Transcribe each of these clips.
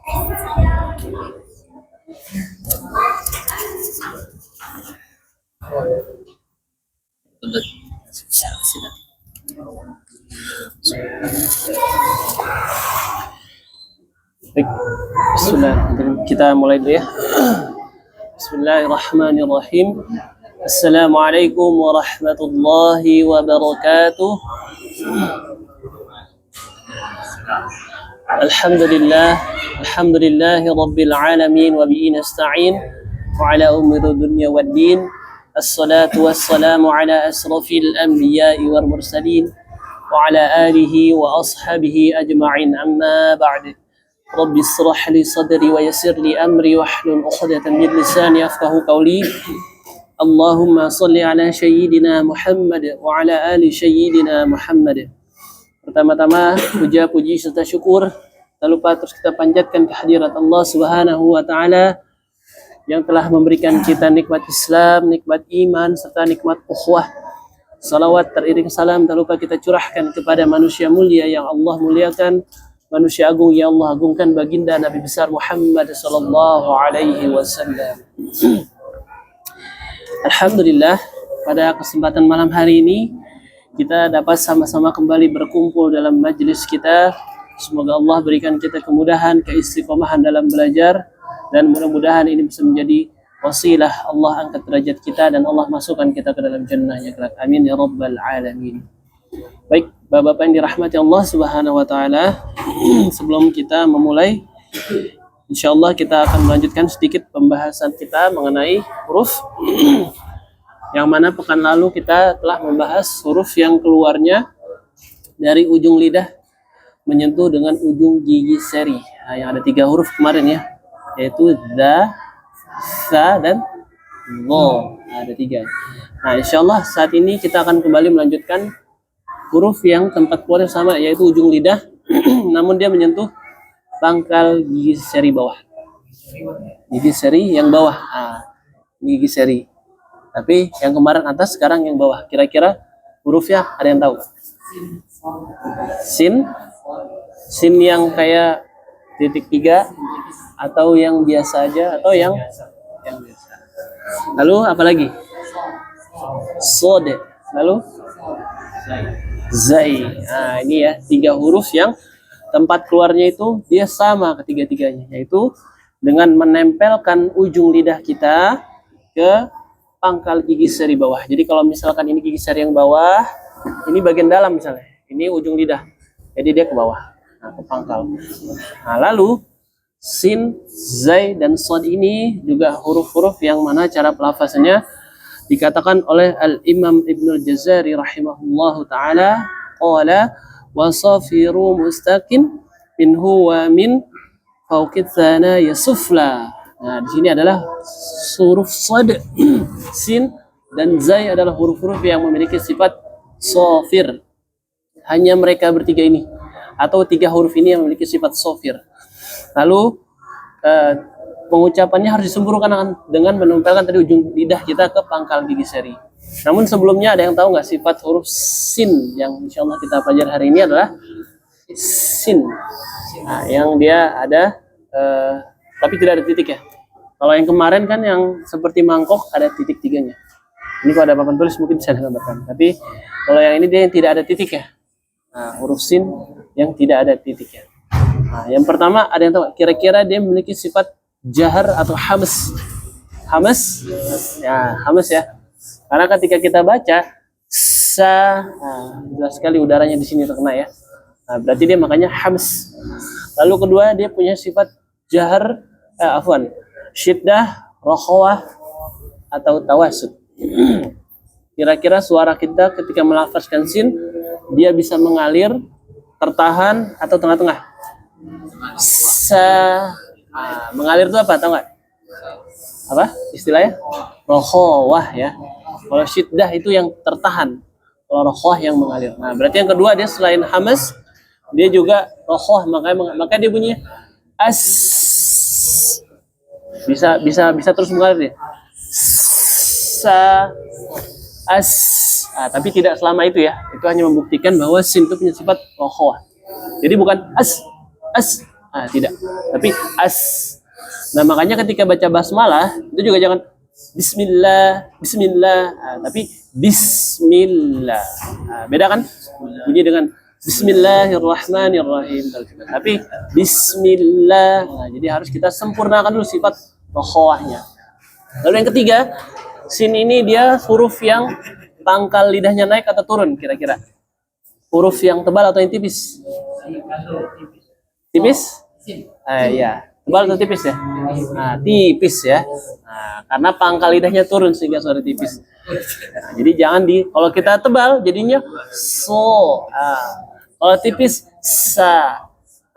Baik, bismillah. Kita mulai dulu ya. Bismillahirrahmanirrahim. Assalamualaikum warahmatullahi wabarakatuh. Alhamdulillahi rabbil alamin wa bihi nasta'in wa ala umuri dunya waddin. Assalatu wassalamu ala asrafil anbiya'i wal mursalin wa ala alihi wa ashabihi ajma'in, amma ba'd. Rabbi israh li sadri wa yassir li amri wahlul 'uqdatam min lisani yafqahu qawli. Allahumma salli ala sayyidina Muhammad wa ala ali sayyidina Muhammad. Pertama-tama puja puji serta syukur tak lupa terus kita panjatkan kehadirat Allah Subhanahu wa taala yang telah memberikan kita nikmat Islam, nikmat iman serta nikmat ukhuwah. Salawat teriring salam tak lupa kita curahkan kepada manusia mulia yang Allah muliakan, manusia agung yang Allah agungkan, baginda Nabi besar Muhammad sallallahu alaihi wasallam. Alhamdulillah, pada kesempatan malam hari ini kita dapat sama-sama kembali berkumpul dalam majelis kita. Semoga Allah berikan kita kemudahan, keistiqomahan dalam belajar, dan mudah-mudahan ini bisa menjadi wasilah Allah angkat derajat kita dan Allah masukkan kita ke dalam jannahnya kelak. Amin ya rabbal alamin. Baik, Bapak-bapak yang dirahmati Allah Subhanahu wa taala, sebelum kita memulai, insyaallah kita akan melanjutkan sedikit pembahasan kita mengenai huruf yang mana pekan lalu kita telah membahas huruf yang keluarnya dari ujung lidah menyentuh dengan ujung gigi seri. Nah, yang ada 3 huruf kemarin ya, yaitu da, sa, dan lo. Nah, ada 3. Nah, insyaallah saat ini kita akan kembali melanjutkan huruf yang tempat keluarnya sama, yaitu ujung lidah namun dia menyentuh pangkal gigi seri bawah. Gigi seri yang bawah. Nah, gigi seri. Tapi yang kemarin atas, sekarang yang bawah. Kira-kira hurufnya ada yang tahu? Sin. Sin yang kayak titik 3 atau yang biasa aja atau yang biasa. Lalu apa lagi? Sod. Lalu zai. Nah, ini ya 3 huruf yang tempat keluarnya itu dia sama ketiga-tiganya, yaitu dengan menempelkan ujung lidah kita ke pangkal gigi seri bawah. Jadi kalau misalkan ini gigi seri yang bawah, ini bagian dalam misalnya, ini ujung lidah, jadi dia ke bawah, nah, ke pangkal. Nah, lalu sin, zai, dan sod ini juga huruf-huruf yang mana cara pelafazannya dikatakan oleh Al-Imam Ibnul Jazari rahimahullahu ta'ala, qala wasafiru mustaqim minhu wa min fauqit thana yasufla. Nah, di sini adalah huruf sad, sin, dan zai adalah huruf-huruf yang memiliki sifat sofir. Hanya mereka bertiga ini, atau 3 huruf ini yang memiliki sifat sofir. Lalu pengucapannya harus disempurnakan dengan menempelkan tadi ujung lidah kita ke pangkal gigi seri. Namun sebelumnya ada yang tahu nggak sifat huruf sin yang insyaallah kita pelajari hari ini adalah sin. Nah, yang dia ada tapi tidak ada titik ya. Kalau yang kemarin kan yang seperti mangkok ada titik 3-nya. Ini kalau ada papan tulis mungkin bisa digambarkan. Tapi kalau yang ini dia yang tidak ada titik ya. Nah, huruf sin yang tidak ada titik ya. Nah, yang pertama ada yang tahu kira-kira dia memiliki sifat jahar atau hamas. Hamas? Ya, hamas ya. Karena ketika kita baca sa, nah, jelas sekali udaranya di sini terkena ya. Nah, berarti dia makanya hamas. Lalu kedua dia punya sifat jahar, syiddah, rokhawah, atau tawasud. Kira-kira suara kita ketika melafazkan sin, dia bisa mengalir, tertahan, atau tengah-tengah? Nah, mengalir itu apa? Tahu nggak? Apa istilahnya? Rokhawah ya. Kalau syiddah itu yang tertahan, kalau rokhawah yang mengalir. Nah, berarti yang kedua dia selain hamas, dia juga rokhawah, maka dia bunyinya as. Bisa terus mengalir ya. Sa, as. Nah, tapi tidak selama itu ya. Itu hanya membuktikan bahwa sin itu punya sifat rokhawah. Jadi bukan as. Tidak. Tapi as. Nah, makanya ketika baca basmalah itu juga jangan Bismillah, Bismillah, tapi Bismillah. Beda kan? Bunyi dengan Bismillahirrahmanirrahim. Tapi Bismillah. Nah, jadi harus kita sempurnakan dulu sifat rokhawahnya. Lalu yang ketiga, sin ini dia huruf yang pangkal lidahnya naik atau turun kira-kira? Huruf yang tebal atau yang tipis? Tipis? Ya. Tebal atau tipis ya? Nah, tipis ya. Nah, karena pangkal lidahnya turun sehingga suara tipis. Nah, jadi jangan kalau kita tebal jadinya so. Kalau tipis sa.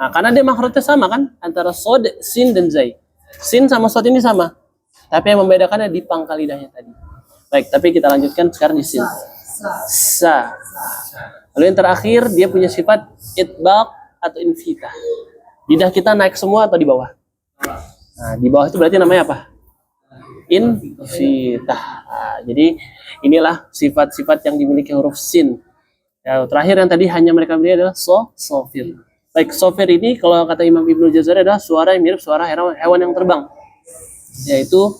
Nah, karena dia makhrajnya sama kan antara sod, sin dan zai. Sin sama sod ini sama. Tapi yang membedakannya di pangkal lidahnya tadi. Baik, tapi kita lanjutkan sekarang di sin. Sa. Lalu yang terakhir dia punya sifat itbaq atau infitah. Lidah kita naik semua atau di bawah? Nah, di bawah itu berarti namanya apa? Infitah. Nah, jadi inilah sifat-sifat yang dimiliki huruf sin. Ya, terakhir yang tadi hanya mereka beri adalah sofir. Baik, sofir ini kalau kata Imam Ibnu Jazari adalah suara yang mirip suara hewan yang terbang. Yaitu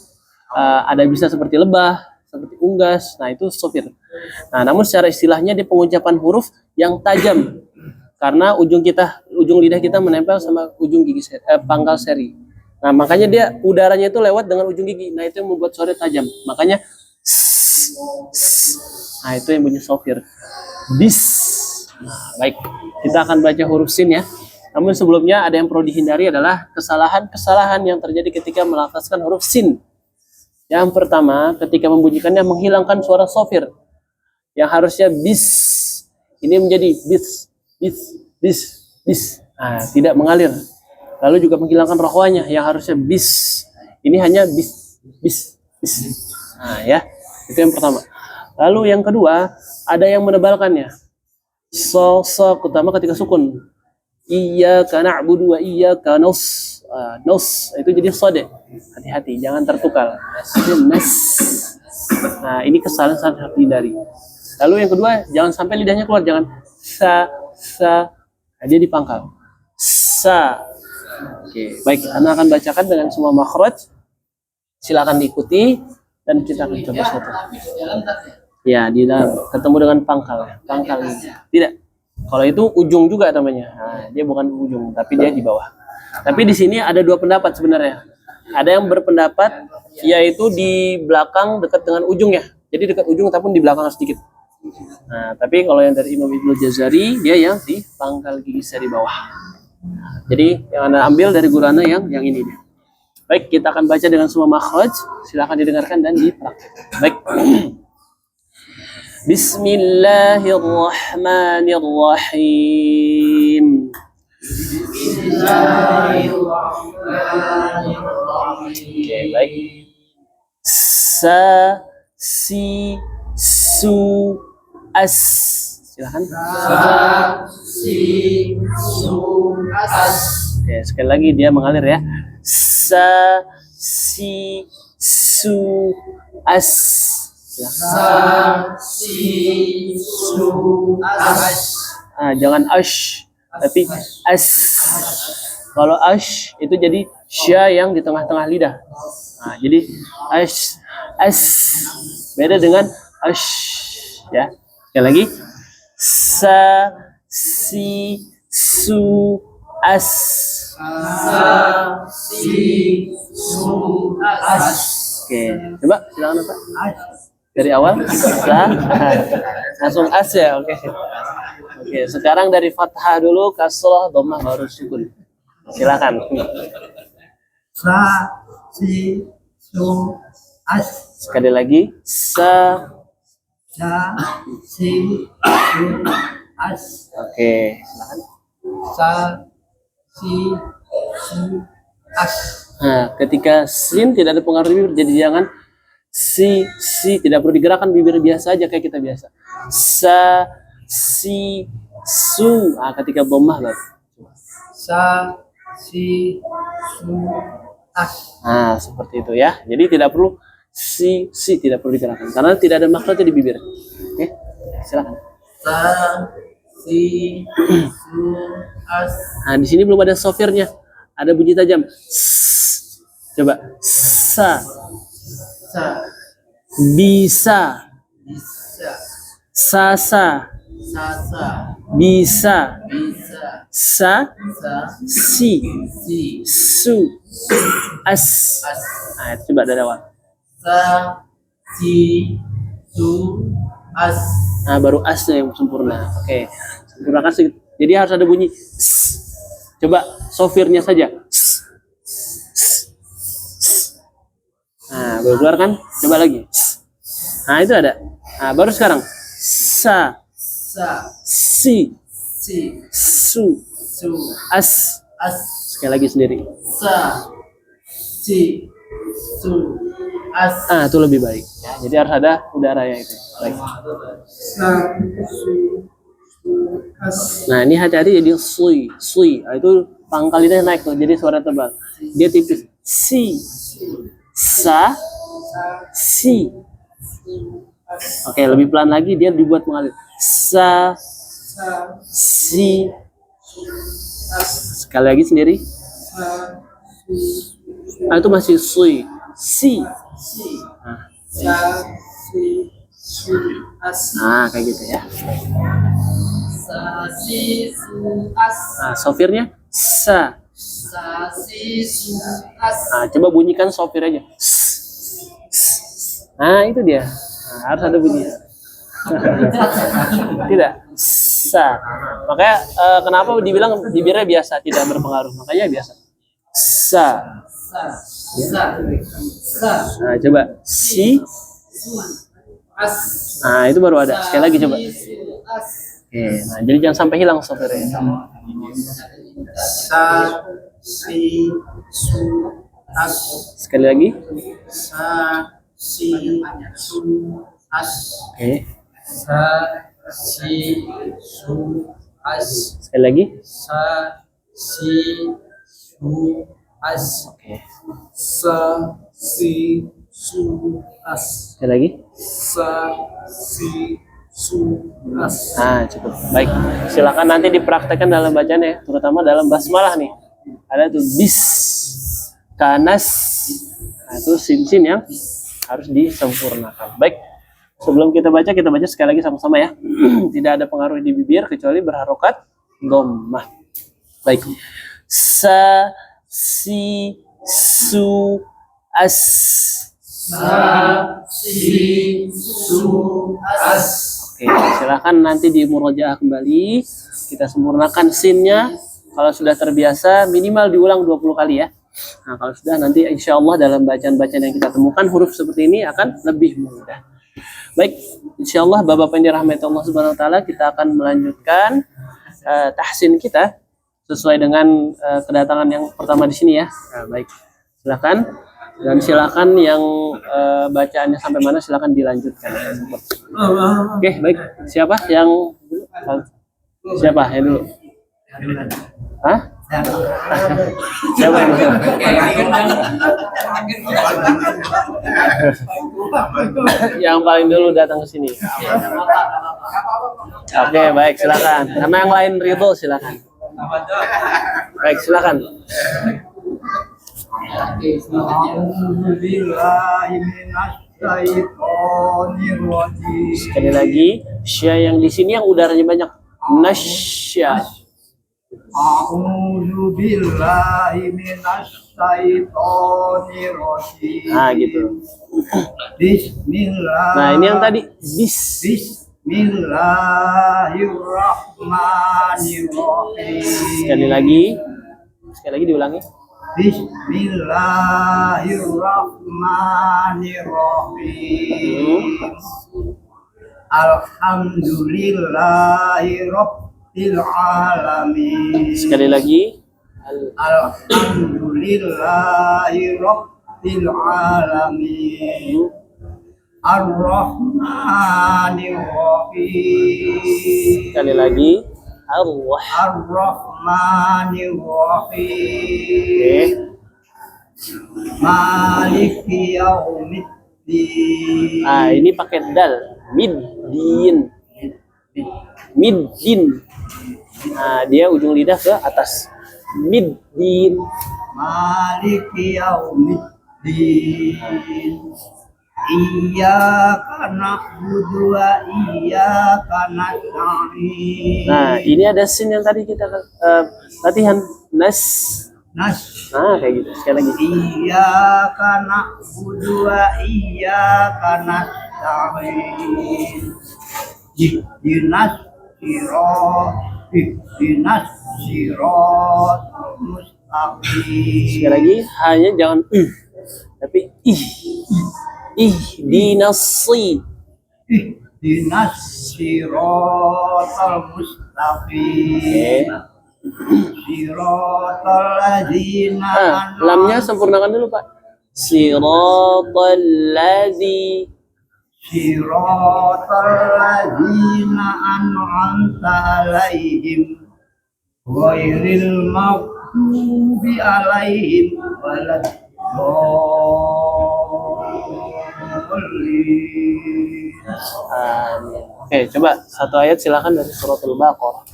ada bisa seperti lebah, seperti unggas. Nah, itu sofir. Nah, namun secara istilahnya dia pengucapan huruf yang tajam. Karena ujung lidah kita menempel sama ujung gigi pangkal seri. Nah, makanya dia udaranya itu lewat dengan ujung gigi. Nah, itu yang membuat suara tajam. Makanya nah, itu yang bunyi sofir. Bis. Nah, baik. Kita akan baca huruf sin ya. Namun sebelumnya ada yang perlu dihindari adalah kesalahan-kesalahan yang terjadi ketika melafazkan huruf sin. Yang pertama, ketika membunyikannya menghilangkan suara sofir. Yang harusnya bis. Ini menjadi bis. Nah, tidak mengalir. Lalu juga menghilangkan rokhwanya yang harusnya bis. Ini hanya bis. Nah, ya. Itu yang pertama. Lalu yang kedua, ada yang menebalkannya. So, utama ketika sukun. Iyyaka na'budu wa iyyaka nos. Nos itu jadi sode. Hati-hati, jangan tertukar. Nas. Nah, ini kesalahan harus dihindari. Lalu yang kedua, jangan sampai lidahnya keluar, jangan sa. Nah, dia dipangkal. Sa. Oke, baik. Anda akan bacakan dengan semua makhraj. Silakan diikuti dan kita akan coba satu. Ya, di dalam ketemu dengan pangkal. Pangkal ini. Tidak. Kalau itu ujung juga namanya. Nah, dia bukan ujung, tapi dia di bawah. Tapi di sini ada dua pendapat sebenarnya. Ada yang berpendapat yaitu di belakang dekat dengan ujungnya. Jadi dekat ujung tapi di belakang sedikit. Nah, tapi kalau yang dari Imam Ibnu Jazari dia yang di pangkal gigi seri bawah. Jadi yang Anda ambil dari guru Anda yang ini. Baik, kita akan baca dengan semua makhraj. Silakan didengarkan dan dipraktikkan. Baik. Bismillahirrahmanirrahim. Oke, baik. Sa, si, su, as. Silakan. Sa, si, su, as. Oke, sekali lagi dia mengalir ya. Sa, si, su, as. Silakan. Sa, si, su, as. Jangan ash, tapi as. Kalau ash itu jadi sya yang di tengah-tengah lidah. Nah, jadi as. Beda dengan ash. Ya. Sekali lagi. Sa, si, su, as. Sa, si, su, as. Oke, coba silakan Pak. Dari awal sa, langsung as ya. Oke. Sekarang dari fathah dulu, kasrah, dhammah baru sukun. Silakan. Sa, si, su, as. Sekali lagi. Sa, si, su, as. Oke, silakan. Sa, si, su, as. Nah, ketika sin tidak ada pengaruh bibir, jadi jangan si tidak perlu digerakkan bibir biasa aja kayak kita biasa. Sa, si, su. Ketika dhammah baru. Sa, si, su, as. Nah, seperti itu ya. Jadi tidak perlu si tidak perlu digerakkan karena tidak ada makhrajnya di bibir. Oke, silakan. Sa, si, su, as. Nah, di sini belum ada sofirnya. Ada bunyi tajam. S. Coba. Sa. Sa. Bisa. Bisa. Sasa. Sasa. Bisa. Bisa. Sa. Sa. Si. Si. Su. As. As. Nah, coba dari awal. Sa. Si. Su. As. Nah, baru asnya yang sempurna. Oke. Sempurnakan sedikit. Jadi harus ada bunyi s. Coba sofirnya saja. S. S. S. Nah, baru keluar kan? Coba lagi. S. Nah, itu ada. Nah, baru sekarang. Sa. Sa. Si. Si. Su. Su. As. As. Sekali lagi sendiri. Sa. Si. Su. As. Ah, itu lebih baik. Ya, jadi harus ada udara ya itu. Baik. Sa. Su. Su. As. Nah, ini hati-hati jadi sui, sui. Nah, itu pangkal lidahnya naik tuh, jadi suara tebal. Dia tipis. Si, sa, si. Oke, lebih pelan lagi dia dibuat mengalir. Sa, Sa. si. As. Sekali lagi sendiri. Sa. Si. Nah, itu masih sui, si. Si. Nah, Sa. Si. Su. As. nah kayak gitu ya. Sa. Si. Su. As. Nah, sofirnya sa. Sa. Si. Su. As. Nah, coba bunyikan sopir aja. Nah, itu dia. Nah, harus ada bunyi. Tidak. Sa. Makanya kenapa dibilang bibirnya biasa, tidak berpengaruh. Makanya biasa. Sa. Sa. Sa. Sa. Nah, coba. Si. Su. As. Nah, itu baru ada. Sekali lagi coba. Si. Su. As. Oke, nah jadi jangan sampai hilang sopirnya. Sa. Si. Su. As. Sekali lagi. Sa. Si. Su. As. Oke. Sa. Si. Su. As. Sekali lagi. Sa. Si. Su. As. Oke. Sa. Si. Su. As. Sekali lagi. Sa. Si. Su. As. Nah, cukup. Baik. Silakan nanti dipraktekkan dalam bacaannya, ya, terutama dalam basmalah nih. Ada tuh bis, kanas. Nah, itu sin-sin yang harus disempurnakan. Baik. Sebelum kita baca sekali lagi sama-sama ya. Tidak ada pengaruh di bibir kecuali berharokat dhammah. Baik. Sa, si, su, as. Sa. Si. Su. As. Oke, silakan nanti di murojaah kembali. Kita sempurnakan sinnya. Kalau sudah terbiasa minimal diulang 20 kali ya. Nah, kalau sudah nanti insya Allah dalam bacaan-bacaan yang kita temukan huruf seperti ini akan lebih mudah. Baik, insya Allah Bapak-Bapak yang dirahmati Allah Subhanahu Wa Taala, kita akan melanjutkan tahsin kita sesuai dengan kedatangan yang pertama di sini ya. Nah, baik, silakan. Dan silakan yang bacaannya sampai mana silakan dilanjutkan. Oke, baik. Siapa yang siapa yang dulu? Hah? Siapa yang dulu? Yang paling dulu datang ke sini. Oke, baik, silakan. Karena yang lain ridho, silakan. Baik, silakan. Sekali lagi, sya yang di sini yang udaranya banyak. Nasya. A'udzu billahi minasyaitonir rajim. Nah, gitu. Bismillah. Nah, ini yang tadi bis. Bismillahirrahmanirrahim. Sekali lagi. Sekali lagi diulangi. Bismillahirrahmanirrahim. Alhamdulillahirabbil alamin. Sekali lagi. Alhamdulillahirabbil alamin. Ar-Rahmanir-Rahim. Sekali lagi. Allah. Ar-Rahmanir-Rahim. Maliki yaumiddin. Nah, ini pakai dal. Middin. Middin. Nah, dia ujung lidah ke atas. Middin. Maliki yaumiddin. Iyyaka na'budu wa iyyaka nasta'in. Nah, ini ada sin yang tadi kita latihan nas. Nas. Nah, kayak gitu. Sekali lagi. Iyyaka na'budu wa iyyaka nasta'in. Ihdinas siratal mustaqim. Sekali lagi, hanya jangan tapi ihdinasi. Ihdinas siratal mustaqim. Siratal ladzina lamnya sempurnakan dulu, Pak. Siratal ladzi. Siratal ladzina an'amta 'alaihim ghairil maghdubi 'alaihim waladdallin. Amin. Oke, coba satu ayat silakan dari suratul Baqarah.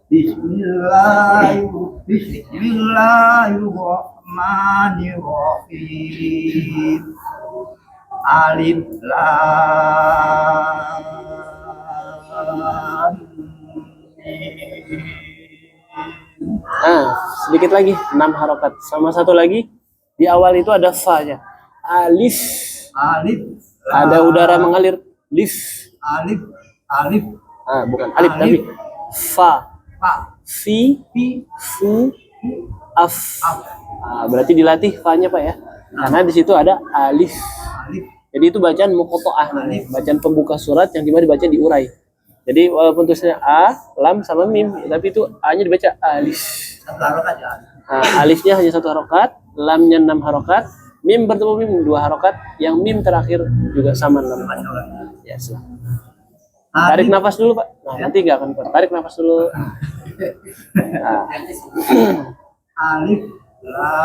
Bismillahirrahmanirrahim. Alif lam mim. Sedikit lagi 6 harokat. Sama satu lagi di awal itu ada fa-nya. Alif. Alif. Ada udara mengalir. Lif. Alif. Bukan alif tapi fa. Fa. Fi. Fu. Af. Berarti dilatih fa-nya, Pak ya. Karena di situ ada alif. Jadi itu bacaan muqatta'ah, bacaan pembuka surat yang dimana dibaca diurai. Jadi walaupun tulisannya a, lam sama mim, tapi itu a-nya dibaca alif. Satu harokat ya. Alifnya hanya 1 harokat, lamnya 6 harokat, mim bertemu mim 2 harokat, yang mim terakhir juga sama 6 harokat. Ya, silakan. Tarik nafas dulu, Pak. Nah, nanti nggak akan kuat. Tarik nafas dulu. Alif lam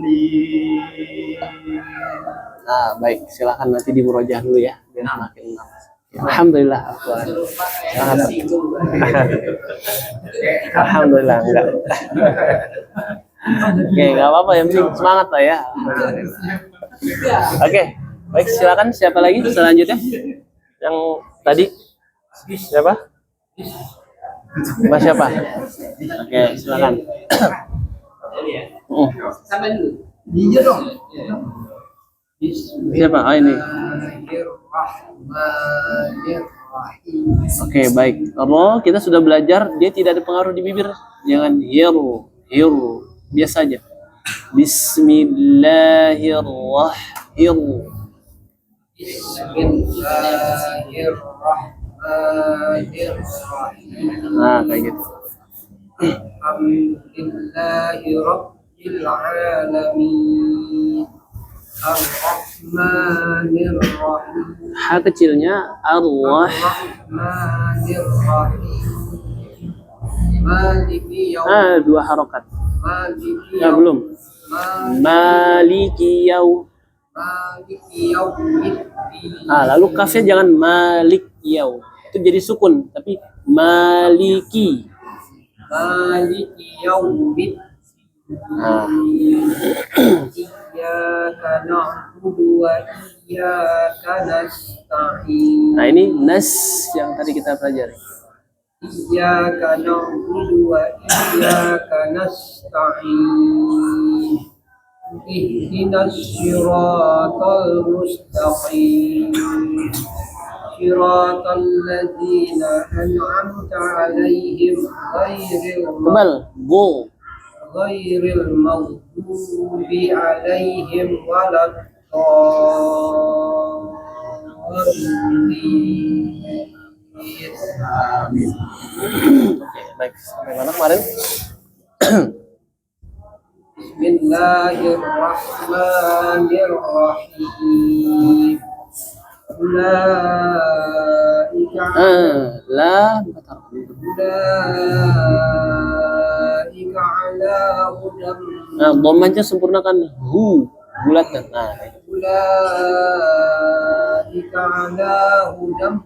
mim. Baik, silakan nanti di murojah dulu ya, biar makin nafas. Alhamdulillah. Alhamdulillah enggak. Oke, nggak apa-apa, yang penting semangat lah ya. Oke, baik, silakan. Siapa lagi selanjutnya? Yang tadi siapa? Mas siapa? Oke, silakan. Sama dulu. Dia dong. Siapa? Ini. Oke, baik. Ro, kita sudah belajar dia tidak ada pengaruh di bibir. Jangan hiru. Biasa aja. Bismillahirrahmanirrahim. Nah, kayak gitu. Alhamdulillahirabbil alamin. Ar-Rahmanir-Rahim. Ha kecilnya Allah. Ar-Rahmanir-Rahim. Maliki yaum. 2 harokat. Maliki Ya, yaum. belum. Maliki yaum. Maliki yaumiddin. Lalu kafnya jangan malik yaum. Itu jadi sukun, tapi maliki. Maliki yaumiddin. Iyyaka na'budu wa iyyaka nasta'in. Nah, ini nas yang tadi kita pelajari. Iyyaka na'budu wa iyyaka nasta'in. Ihdinas siratal mustaqim. Siratal ladzina an'amta 'alaihim ghairil maghdubi 'alaihim waladdallin. Amin. Oke, baik. Sampai mana kemarin? Bismillahirrahmanirrahim. Ulaika ala hudam. Dhammahnya sempurnakan hu, bulatkan. Ulaika ala hudam.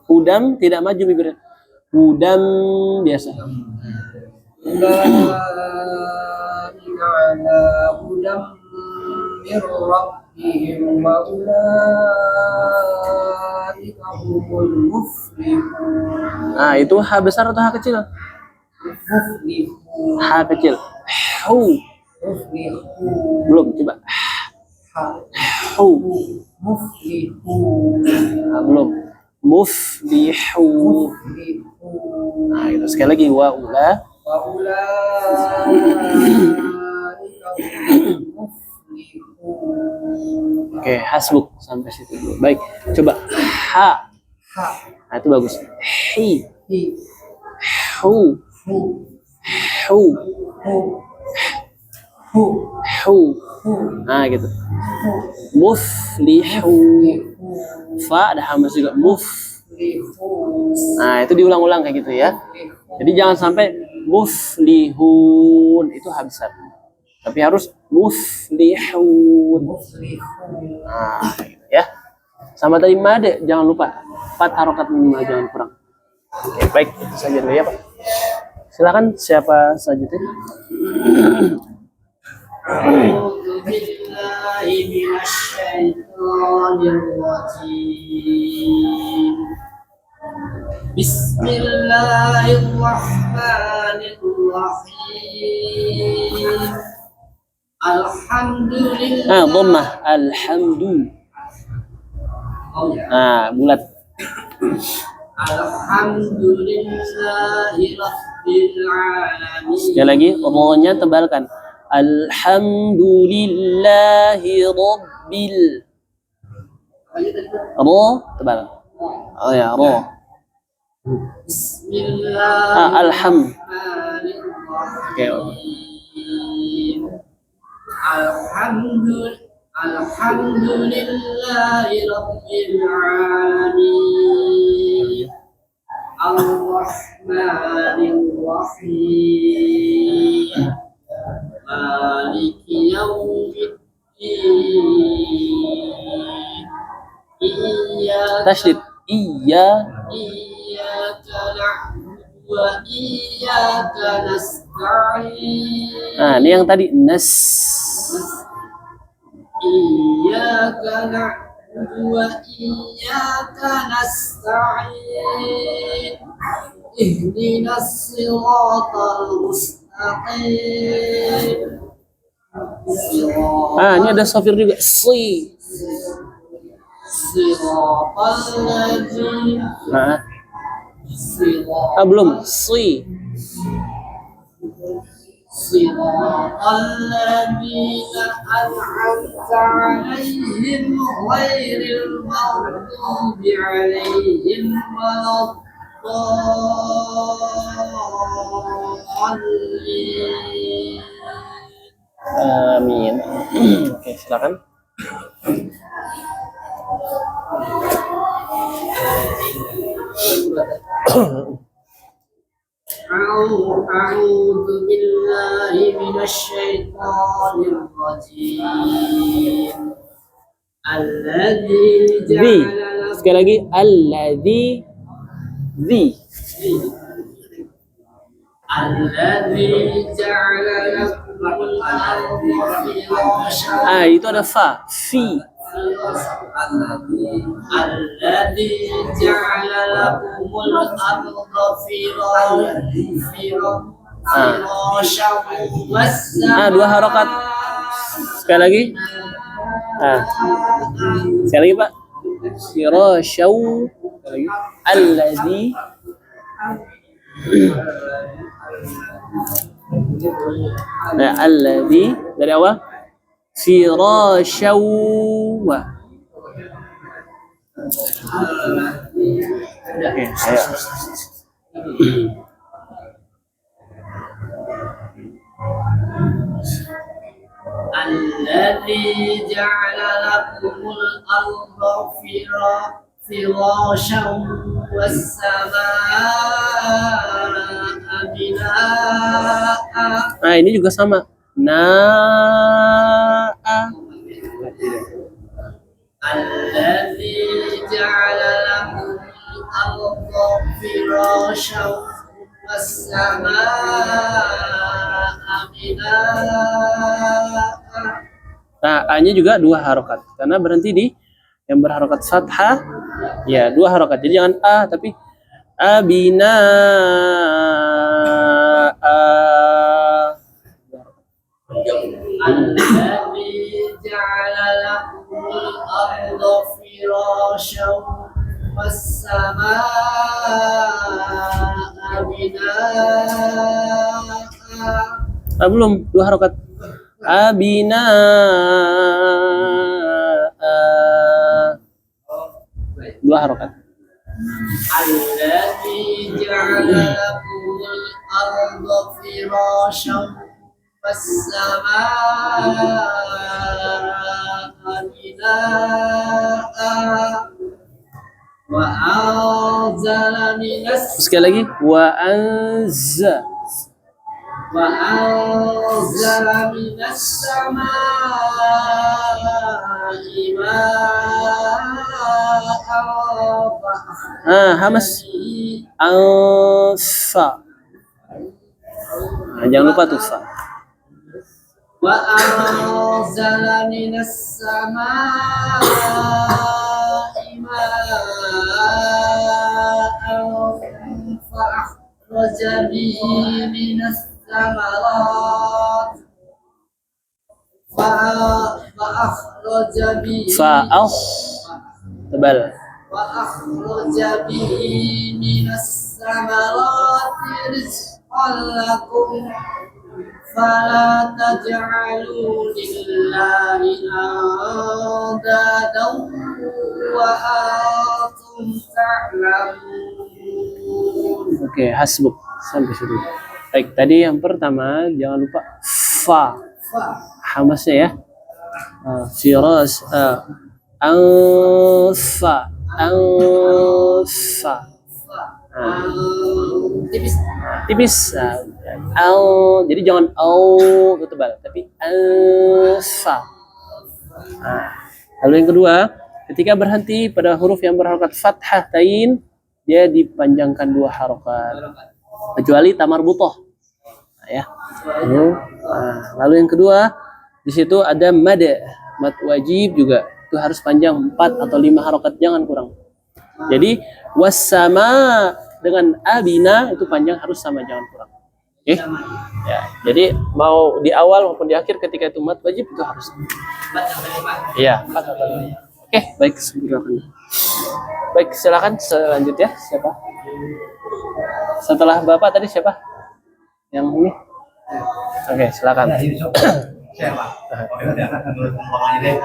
Hudam tidak maju bibirnya. Hudam biasa. أولئك على هدى من ربهم وأولئك هم المفلحون. Nah, itu H besar atau H kecil? مفلحون. H kecil. Hu. مفلحون. Belum, coba. Hu. مفلحون. Nah, belum. Muflihu. مفلحون. Nah, itu sekali lagi wa ula. وأولئك هم المفلحون. Oke, hasbuk sampai situ dulu. Baik, coba H. Ha. Nah, itu bagus. Hi. Hi. Hu. Hu. Hu. Hu. Hu. Hu. Hu. Nah, gitu. Hu. Muflihu. Fa ada hamas juga. Nah, itu diulang-ulang kayak gitu ya. Jadi jangan sampai muflihun itu habis satu. Tapi harus muflihun. Nah, gitu ya. Sama tadi made jangan lupa 4 harokat minimal jangan kurang. Oke, baik, itu saja dulu ya, Pak. Silakan siapa selanjutnya? أعوذ بالله من الشيطان الرجيم بسم الله الرحمن الرحيم الحمد لله. Dhammah alhamdu. Nah, bulat. Alhamdulillahi Rabbil Alamin. Sekali lagi, ro-nya tebalkan. Alhamdulillahi Rabbil. Ro tebal. Oh ya, ro. Alham. Oke. Alhamdulillahi Rabbil Alamin. Ar-Rahmanir Rahim. Maliki Yawmiddin. Tasydid. Iyyaka na'budu wa iyyaka nasta'in. Nah, ini yang tadi nas. Iyyaka na'budu wa iyyaka nasta'in. Ihdinas siratal mustaqim. Ah, ini ada safir juga. Si. Siratal ladzina. Nah, belum. Si. Siratal ladzina an'amta 'alaihim ghairil maghdubi 'alaihim waladdallin. Amin. Oke, silakan. أعوذ بالله من الشيطان الرجيم الذي Di. جعل لكم Sekali lagi alladzi di. الذي جعل لكم الأرض فراشا. Ah, itu ada fa. Fi. الذي جعل لكم الأرض فراشا والسماء. Ah, 2 harokat. Sekali lagi. Ah. Sekali lagi, Pak. Firashau. Sekali lagi. Alladzi. Nah, alladzi dari awal. Firashau. Oke, ayo. الذي جعل لكم الأرض فراشا والسماء بناء. Nah, ini juga sama. الذي جعل لكم الأرض فراشا والسماء بناء. Nah, A-nya juga 2 harokat karena berhenti di yang berharokat fathah. Ya, 2 harokat. Jadi jangan A tapi abina a. الذي جعل لكم الأرض فراشا والسماء بناء. Belum 2 harokat. Abina a. 2 harokat. الذي جعل لكم الأرض فراشا والسماء بناء وأنزل من Sekali lagi wa anza. وأنزل من السماء ماء Hamas anfa. Nah, jangan lupa tuh fa. وأنزل من السماء ماء فأخرج به من الثمرات فأخرج به tebal. وأخرج به من الثمرات رزقا لكم فلا تجعلوا لله أندادا وأنتم تعلمون. Oke, hasbuk sampai situ. Baik, tadi yang pertama jangan lupa fa. Hamasnya ya. Firas anfa anfa. Tipis. Jadi jangan itu tebal, tapi anfa. Lalu yang kedua, ketika berhenti pada huruf yang berharokat fathah tain, dia dipanjangkan 2 harokat. Kecuali tamarbutoh. Ya. Lalu yang kedua, di situ ada mad wajib juga. Itu harus panjang 4 atau 5 harokat, jangan kurang. Jadi wassama dengan abina itu panjang harus sama, jangan kurang. Oke? Ya, jadi mau di awal maupun di akhir ketika itu mad wajib itu harus. Iya, 4 atau 5. Oke, baik, silakan. Baik, silakan selanjutnya siapa? Setelah Bapak tadi siapa? Yang ini? Oke, silakan. Siapa? Oh, ya udah, menurut ngomongnya deh.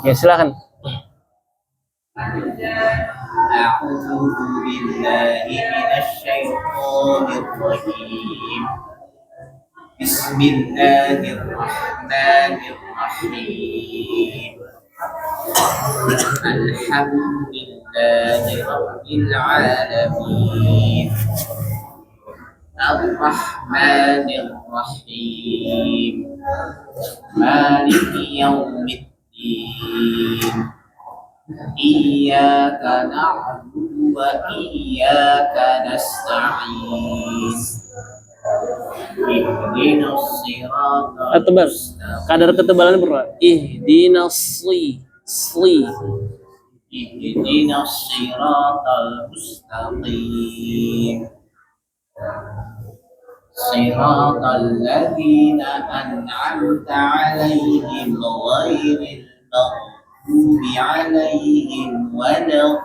Ya, silakan. أعوذ بالله من الشيطان الرجيم بسم الله الرحمن الرحيم الحمد لله رب العالمين الرحمن الرحيم مالك يوم الدين إياك نعبد وإياك نستعين اهدنا الصراط Tebal. المستقيم Kadar ketebalannya berapa? Ihdinas sli. اهدنا الصراط المستقيم صراط الذين أنعمت عليهم غير المغضوب عليهم ولا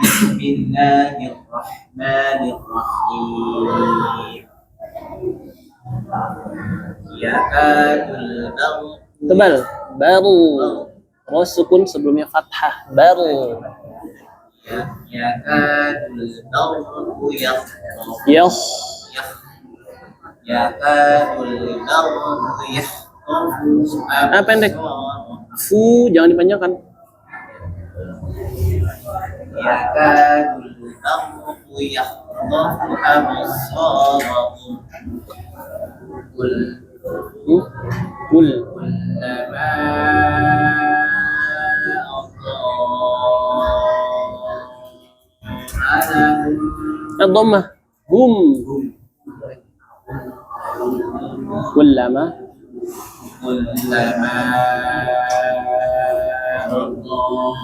بسم الله الرحمن الرحيم يكاد البرق Tebal. Baru. Terus sukun sebelumnya fathah. Baru. يكاد البرق يخطف Yoh. يكاد البرق يخطف pendek. أبصارهم Fu jangan dipanjangkan. يكاد البرق يخطف أبصارهم Kul. كلما أضاء لهم Dhammah. Hum. Kullama. كلما أضاء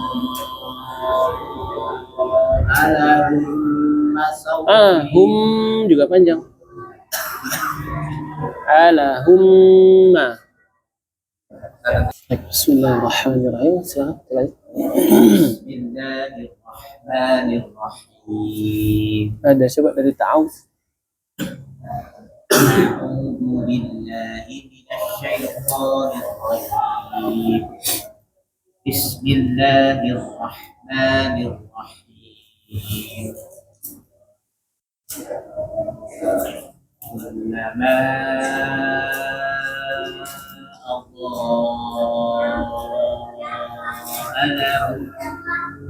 لهم مسوا Hum juga panjang. Ala humma. Bismillahirrahmanirrahim. Silakan. بسم الله الرحمن الرحيم Ada coba dari ta'awuz. أعوذ بالله من الشيطان الرجيم بسم الله الرحمن الرحيم كلما أضاء لهم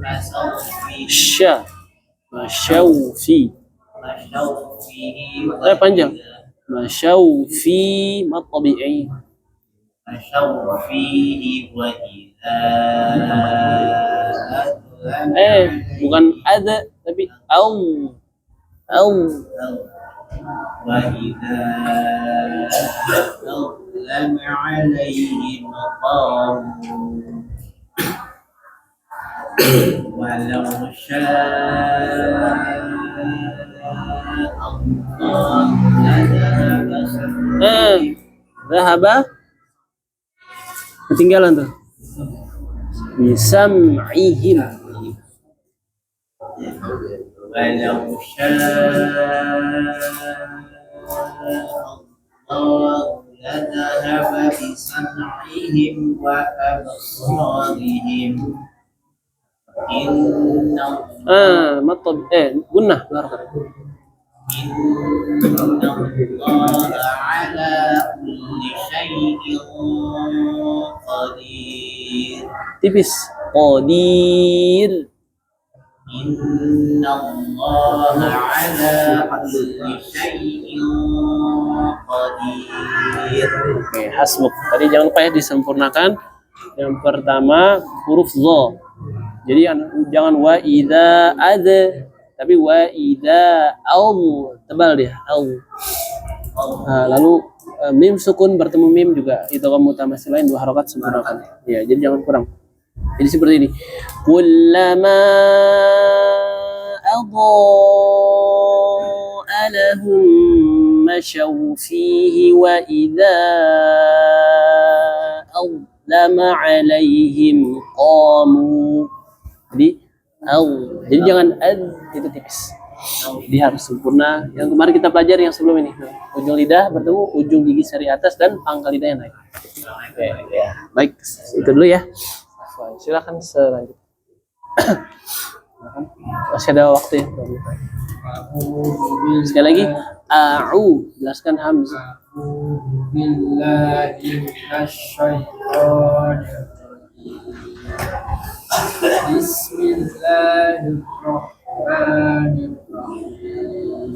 مسوا فيه Sya. Masyau fi. مشوا فيه Panjang. Masyau fi matabi'i. مشوا فيه وإذا Bukan ada tapi au. Au. وإذا أظلم عليهم قاموا ولو شاء الله لذهب سمعهم Zahaba. Ketinggalan tuh. Bisam'ihim. ولو شاء الله لذهب بسمعهم وأبصارهم إن Matab. Gunnah. إن الله على كل شيء قدير Tipis. Qadir. إن الله على كل شيء قدير Oke, hasbuk. Tadi jangan lupa ya disempurnakan. Yang pertama huruf dha. Jadi jangan wa idza ada, tapi wa idza au, tebal dia au. Nah, lalu mim sukun bertemu mim juga itu kamu mutamassil lain 2 harokat sempurnakan. Ya, jadi jangan kurang. Jadi seperti ini. Kullama adha'a lahum masyaw fihi wa idza adlama alaihim qamu. Jadi jangan itu tipis. Jadi harus sempurna. Yang kemarin kita pelajari yang sebelum ini. Ujung lidah bertemu ujung gigi seri atas dan pangkal lidah yang naik. Oke, ya. Baik, itu dulu ya. Silakan selanjutnya. Masih ada waktu ya. Sekali lagi, a'u, jelaskan hamzah. billahi minasyaitonir rajim. Bismillahirrahmanirrahim.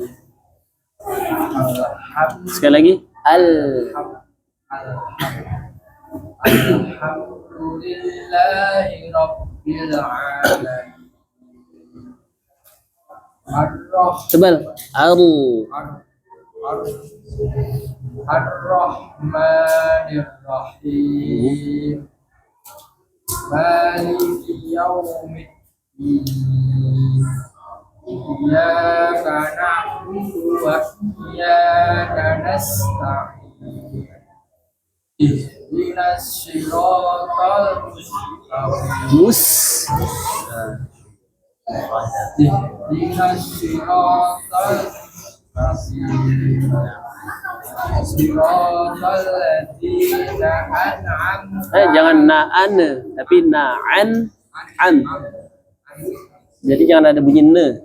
Sekali lagi, Alhamdulillahi rabbil alamin. tebal. Ar-Rahmanir Rahim. Maliki yaumiddin. Iyyaka na'budu wa iyyaka nasta'in. Ihdinas siratal mustaqim. Ihdinas siratal mustaqim. Siratal ladzina an'amta Jangan na'an, tapi na'an, an. Jadi jangan ada bunyi ne.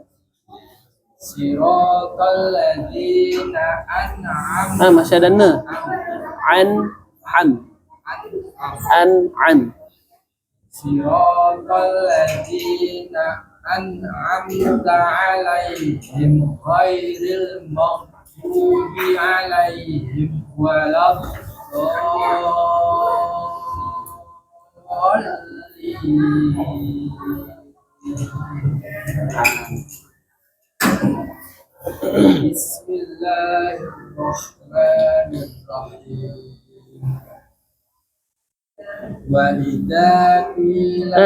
Siratal ladzina an'amta Masih ada ne. An. Siratal ladzina an'amta 'alaihim ghairil maghdubi 'alaihim waladdallin. Bismillahirrahmanirrahim. Wa idza qila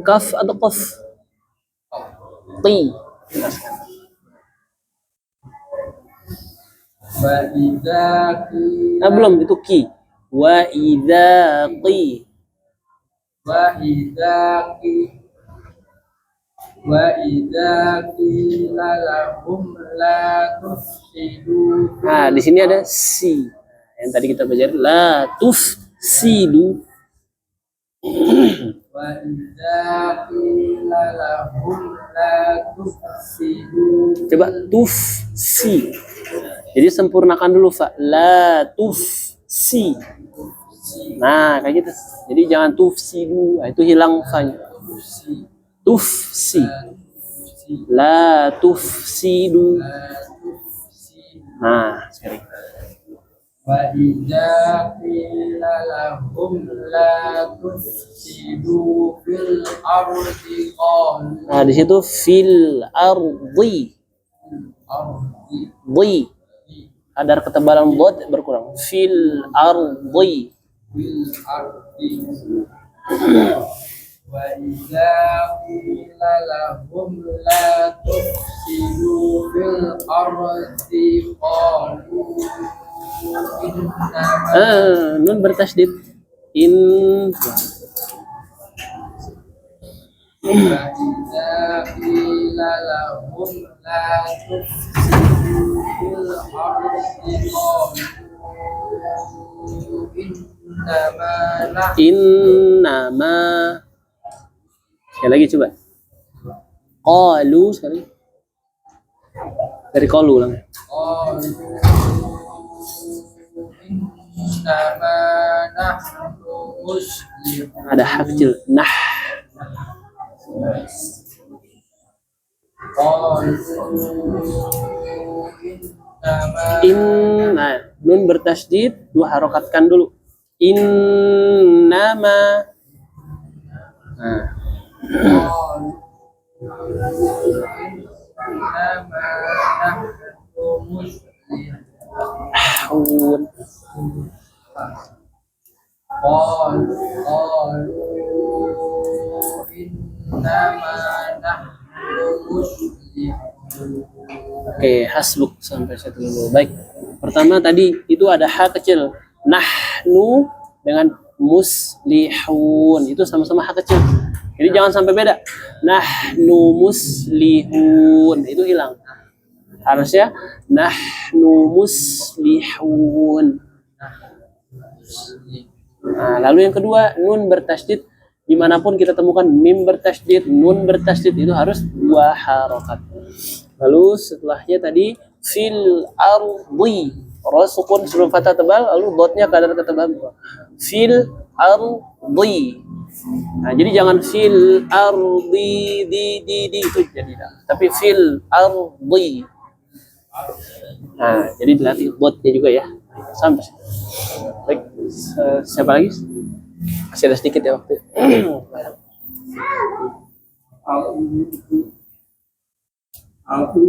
Kaf atau qaf? Ti. wa idza qila Belum, itu ki. Wa idza qi. wa idza qila wa idza qila lahum la tufsidu Nah, di sini ada si. Yang tadi kita belajar la tufsidu. wa idza qila lahum la tufsidu Coba tufsi. Jadi sempurnakan dulu fa. La tufsi. Nah, kayak gitu. Jadi jangan tufsidu. Nah, itu hilang fa-nya. Tufsi. La tufsidu. Nah, sekali. wa idza qila lahum la tufsidu fil ardi qalu Nah, di situ fil ardi. Di. Kadar ketebalan dot berkurang. Fil ardi. fil ardi wa idza qila lahum la tufsidu fil ardi qalu innama Nun bertasydid. In. wa idza qila lahum la tufsidu fil ardi qalu innama nahnu Innama. Sekali lagi coba. Qalu sekali. Dari qalu ulang. innama nahnu muslimun Ada hak kecil. Nah. Inna. Nun bertasydid, dua harokatkan dulu. Innama. Nah. Ahun. Oke, hasbuk sampai satu dulu. Baik. Pertama tadi itu ada hak kecil. Nahnu dengan muslihun. Itu sama-sama hak kecil. Jadi jangan sampai beda. Nahnu muslihun. Itu hilang. Harusnya nahnu muslihun. Nah, lalu yang kedua, nun bertasydid. Dimanapun kita temukan mim bertasydid, nun bertasydid, itu harus dua harokat. Lalu setelahnya tadi fil ardi, ro sukun sebelum fathah tebal, lalu dotnya kadar ketebalan fil ardi. Nah, jadi jangan fil ardi di itu jadi dah. Tapi fil ardi. Nah, jadi dilatih dotnya juga ya. Sampai. Baik, siapa lagi? Masih ada sedikit ya waktu. Aku